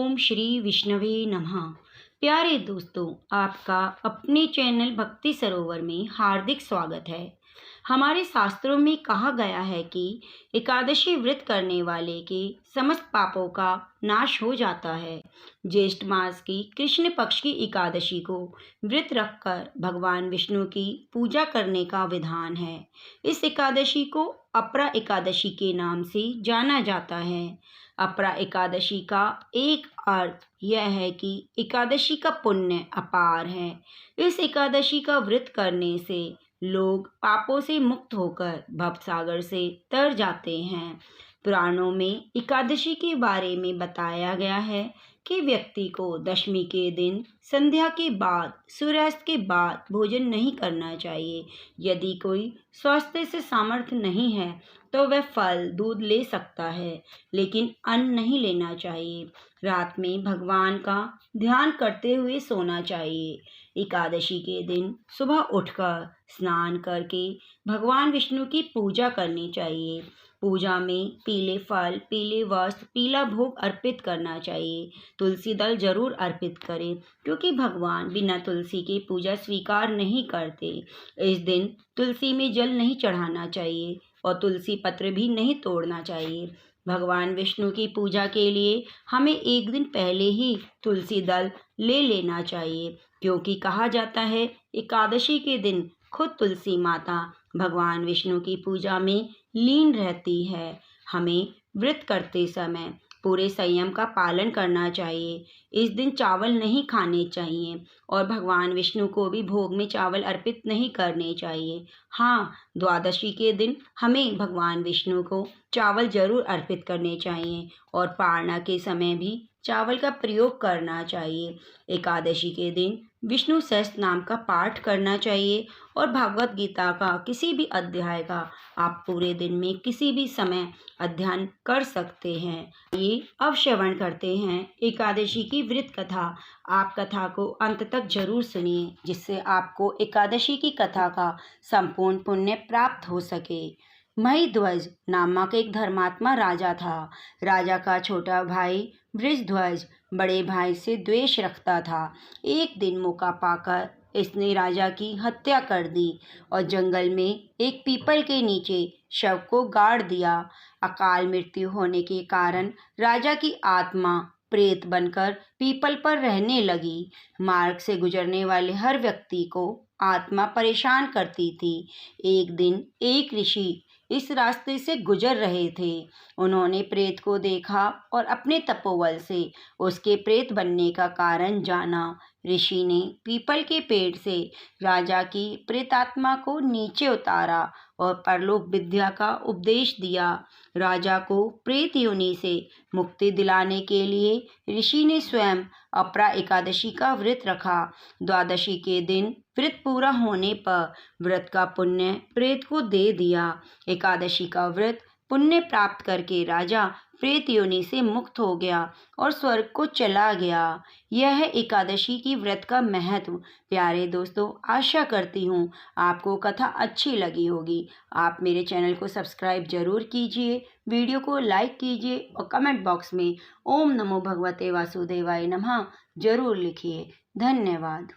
ओम श्री विष्णवे नमः। प्यारे दोस्तों, आपका अपने चैनल भक्ति सरोवर में हार्दिक स्वागत है। हमारे शास्त्रों में कहा गया है कि एकादशी व्रत करने वाले के समस्त पापों का नाश हो जाता है। ज्येष्ठ मास की कृष्ण पक्ष की एकादशी को व्रत रखकर भगवान विष्णु की पूजा करने का विधान है। इस एकादशी को अपरा एकादशी के नाम से जाना जाता है। अपरा एकादशी का एक अर्थ यह है कि एकादशी का पुण्य अपार है। इस एकादशी का व्रत करने से लोग पापों से मुक्त होकर भवसागर से तर जाते हैं। पुराणों में एकादशी के बारे में बताया गया है कि व्यक्ति को दशमी के दिन संध्या के बाद सूर्यास्त के बाद भोजन नहीं करना चाहिए। यदि कोई स्वास्थ्य से सामर्थ्य नहीं है तो वह फल दूध ले सकता है, लेकिन अन्न नहीं लेना चाहिए। रात में भगवान का ध्यान करते हुए सोना चाहिए। एकादशी के दिन सुबह उठकर स्नान करके भगवान विष्णु की पूजा करनी चाहिए। पूजा में पीले फल, पीले वस्त्र, पीला भोग अर्पित करना चाहिए। तुलसी दल जरूर अर्पित करें, क्योंकि भगवान बिना तुलसी के पूजा स्वीकार नहीं करते। इस दिन तुलसी में जल नहीं चढ़ाना चाहिए और तुलसी पत्र भी नहीं तोड़ना चाहिए। भगवान विष्णु की पूजा के लिए हमें एक दिन पहले ही तुलसी दल ले लेना चाहिए, क्योंकि कहा जाता है एकादशी के दिन खुद तुलसी माता भगवान विष्णु की पूजा में लीन रहती है। हमें व्रत करते समय पूरे संयम का पालन करना चाहिए। इस दिन चावल नहीं खाने चाहिए और भगवान विष्णु को भी भोग में चावल अर्पित नहीं करने चाहिए। हाँ, द्वादशी के दिन हमें भगवान विष्णु को चावल जरूर अर्पित करने चाहिए और पारणा के समय भी चावल का प्रयोग करना चाहिए। एकादशी के दिन विष्णु सहस्त्र नाम का पाठ करना चाहिए और भागवत गीता का किसी भी अध्याय का आप पूरे दिन में किसी भी समय अध्ययन कर सकते हैं। ये अब श्रवण करते हैं एकादशी की व्रत कथा। आप कथा को अंत तक जरूर सुनिए, जिससे आपको एकादशी की कथा का संपूर्ण पुण्य प्राप्त हो सके। महिध्वज नामक एक धर्मात्मा राजा था। राजा का छोटा भाई वृषध्वज बड़े भाई से द्वेष रखता था। एक दिन मौका पाकर इसने राजा की हत्या कर दी और जंगल में एक पीपल के नीचे शव को गाड़ दिया। अकाल मृत्यु होने के कारण राजा की आत्मा प्रेत बनकर पीपल पर रहने लगी। मार्ग से गुजरने वाले हर व्यक्ति को आत्मा परेशान करती थी। एक दिन एक ऋषि इस रास्ते से गुजर रहे थे। उन्होंने प्रेत को देखा और अपने तपोबल से उसके प्रेत बनने का कारण जाना। ऋषि ने पीपल के पेड़ से राजा की प्रेतात्मा को नीचे उतारा और परलोक विद्या का उपदेश दिया। राजा को प्रेत योनि से मुक्ति दिलाने के लिए ऋषि ने स्वयं अपरा एकादशी का व्रत रखा। द्वादशी के दिन व्रत पूरा होने पर व्रत का पुण्य प्रेत को दे दिया। एकादशी का व्रत पुण्य प्राप्त करके राजा प्रेत योनि से मुक्त हो गया और स्वर्ग को चला गया। यह है एकादशी की व्रत का महत्व। प्यारे दोस्तों, आशा करती हूँ आपको कथा अच्छी लगी होगी। आप मेरे चैनल को सब्सक्राइब जरूर कीजिए, वीडियो को लाइक कीजिए और कमेंट बॉक्स में ओम नमो भगवते वासुदेवाय नमः जरूर लिखिए। धन्यवाद।